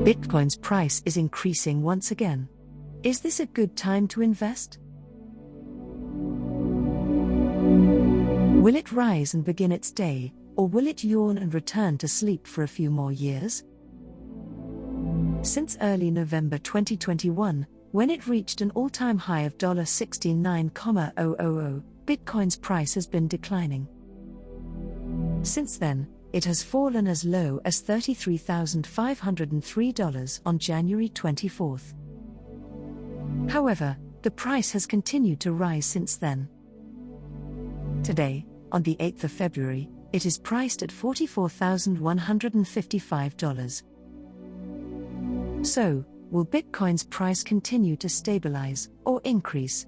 Bitcoin's price is increasing once again. Is this a good time to invest? Will it rise and begin its day, or will it yawn and return to sleep for a few more years? Since early November 2021, when it reached an all-time high of $69,000, Bitcoin's price has been declining. Since then, it has fallen as low as $33,503 on January 24. However, the price has continued to rise since then. Today, on the 8th of February, it is priced at $44,155. So, will Bitcoin's price continue to stabilize or increase?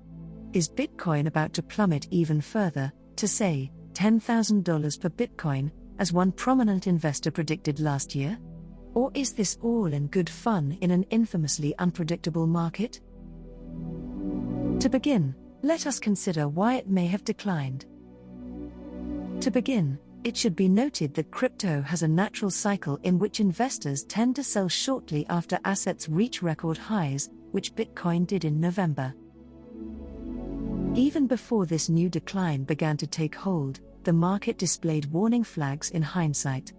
Is Bitcoin about to plummet even further, to say, $10,000 per Bitcoin, as one prominent investor predicted last year? Or is this all in good fun in an infamously unpredictable market? To begin, let us consider why it may have declined. To begin, it should be noted that crypto has a natural cycle in which investors tend to sell shortly after assets reach record highs, which Bitcoin did in November. Even before this new decline began to take hold, the market displayed warning flags in hindsight.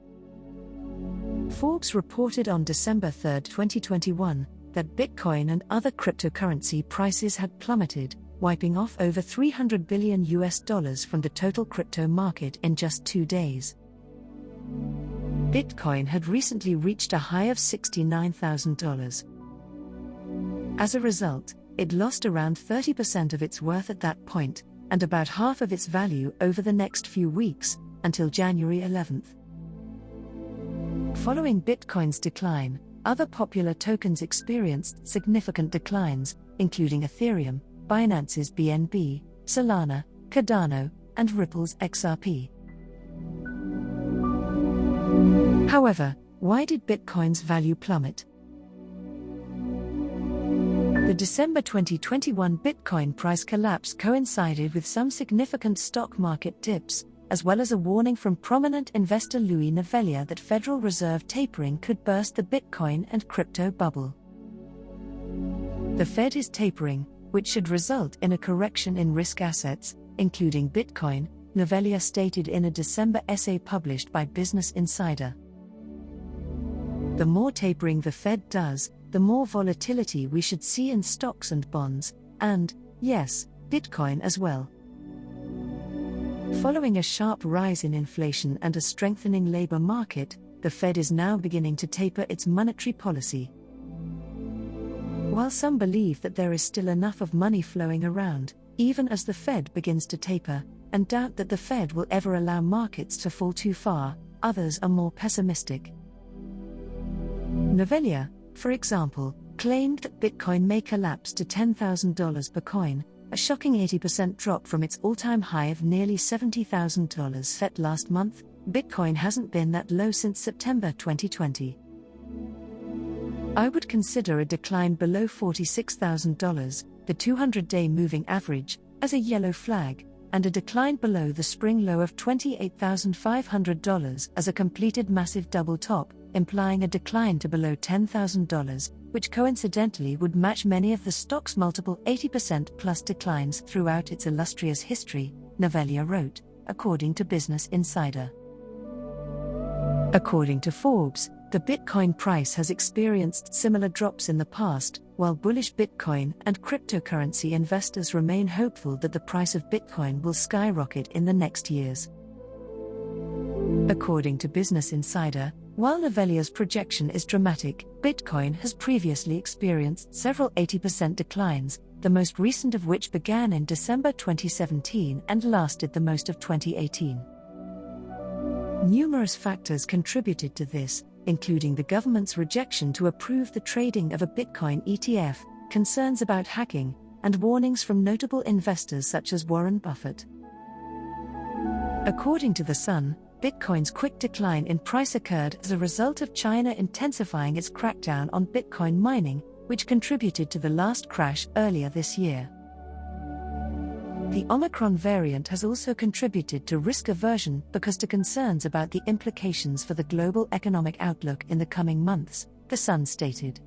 Forbes reported on December 3, 2021, that Bitcoin and other cryptocurrency prices had plummeted, wiping off over $300 billion from the total crypto market in just 2 days. Bitcoin had recently reached a high of $69,000. As a result, it lost around 30% of its worth at that point, and about half of its value over the next few weeks, until January 11. Following Bitcoin's decline, other popular tokens experienced significant declines, including Ethereum, Binance's BNB, Solana, Cardano, and Ripple's XRP. However, why did Bitcoin's value plummet? The December 2021 Bitcoin price collapse coincided with some significant stock market dips, as well as a warning from prominent investor Louis Navellier that Federal Reserve tapering could burst the Bitcoin and crypto bubble. The Fed is tapering, which should result in a correction in risk assets, including Bitcoin, Navellier stated in a December essay published by Business Insider. The more tapering the Fed does, the more volatility we should see in stocks and bonds, and, yes, Bitcoin as well. Following a sharp rise in inflation and a strengthening labor market, the Fed is now beginning to taper its monetary policy. While some believe that there is still enough of money flowing around, even as the Fed begins to taper, and doubt that the Fed will ever allow markets to fall too far, others are more pessimistic. Navellier, for example, claimed that Bitcoin may collapse to $10,000 per coin, a shocking 80% drop from its all-time high of nearly $70,000 set last month. Bitcoin hasn't been that low since September 2020. I would consider a decline below $46,000, the 200-day moving average, as a yellow flag, and a decline below the spring low of $28,500 as a completed massive double top, implying a decline to below $10,000, which coincidentally would match many of the stock's multiple 80% plus declines throughout its illustrious history, Navellier wrote, according to Business Insider. According to Forbes, the Bitcoin price has experienced similar drops in the past, while bullish Bitcoin and cryptocurrency investors remain hopeful that the price of Bitcoin will skyrocket in the next years. According to Business Insider, while Navellier's projection is dramatic, Bitcoin has previously experienced several 80% declines, the most recent of which began in December 2017 and lasted the most of 2018. Numerous factors contributed to this, including the government's rejection to approve the trading of a Bitcoin ETF, concerns about hacking, and warnings from notable investors such as Warren Buffett. According to The Sun, Bitcoin's quick decline in price occurred as a result of China intensifying its crackdown on Bitcoin mining, which contributed to the last crash earlier this year. The Omicron variant has also contributed to risk aversion because to concerns about the implications for the global economic outlook in the coming months, The Sun stated.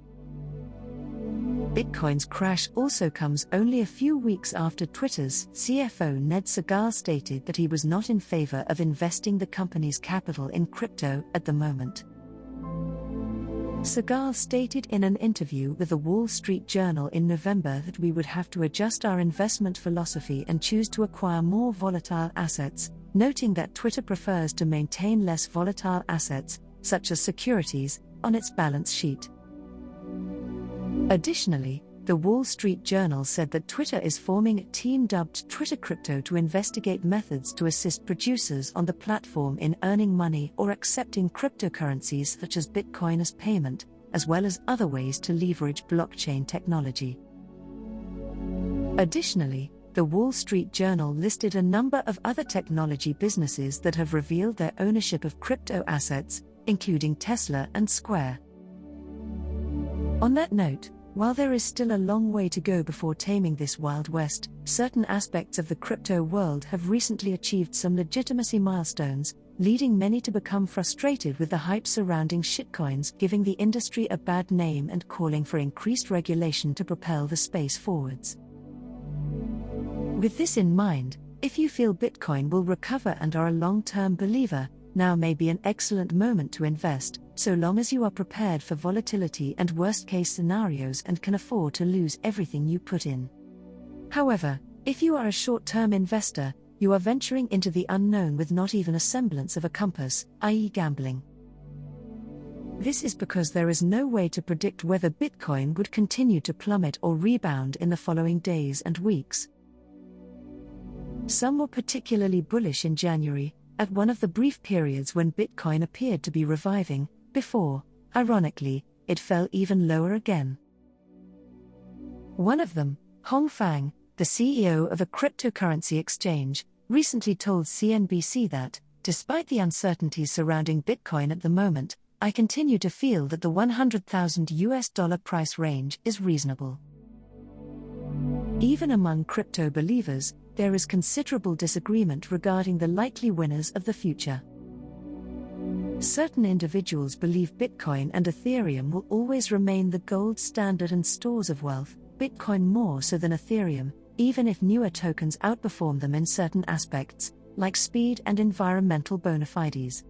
Bitcoin's crash also comes only a few weeks after Twitter's CFO Ned Segal stated that he was not in favor of investing the company's capital in crypto at the moment. Segal stated in an interview with the Wall Street Journal in November that we would have to adjust our investment philosophy and choose to acquire more volatile assets, noting that Twitter prefers to maintain less volatile assets, such as securities, on its balance sheet. Additionally, the Wall Street Journal said that Twitter is forming a team dubbed Twitter Crypto to investigate methods to assist producers on the platform in earning money or accepting cryptocurrencies such as Bitcoin as payment, as well as other ways to leverage blockchain technology. Additionally, the Wall Street Journal listed a number of other technology businesses that have revealed their ownership of crypto assets, including Tesla and Square. On that note, while there is still a long way to go before taming this Wild West, certain aspects of the crypto world have recently achieved some legitimacy milestones, leading many to become frustrated with the hype surrounding shitcoins, giving the industry a bad name and calling for increased regulation to propel the space forwards. With this in mind, if you feel Bitcoin will recover and are a long-term believer, now may be an excellent moment to invest, so long as you are prepared for volatility and worst-case scenarios and can afford to lose everything you put in. However, if you are a short-term investor, you are venturing into the unknown with not even a semblance of a compass, i.e. gambling. This is because there is no way to predict whether Bitcoin would continue to plummet or rebound in the following days and weeks. Some were particularly bullish in January, at one of the brief periods when Bitcoin appeared to be reviving, before, ironically, it fell even lower again. One of them, Hong Fang, the CEO of a cryptocurrency exchange, recently told CNBC that, despite the uncertainties surrounding Bitcoin at the moment, I continue to feel that the $100,000 price range is reasonable. Even among crypto believers, there is considerable disagreement regarding the likely winners of the future. Certain individuals believe Bitcoin and Ethereum will always remain the gold standard and stores of wealth, Bitcoin more so than Ethereum, even if newer tokens outperform them in certain aspects, like speed and environmental bona fides.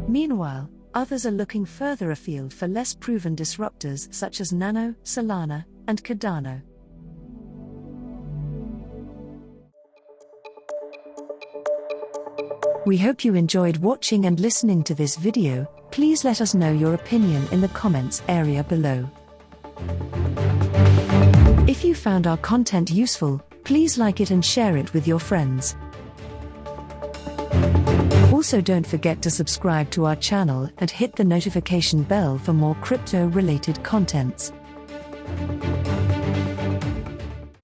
Meanwhile, others are looking further afield for less proven disruptors such as Nano, Solana, and Cardano. We hope you enjoyed watching and listening to this video. Please let us know your opinion in the comments area below. If you found our content useful, please like it and share it with your friends. Also, don't forget to subscribe to our channel and hit the notification bell for more crypto-related contents.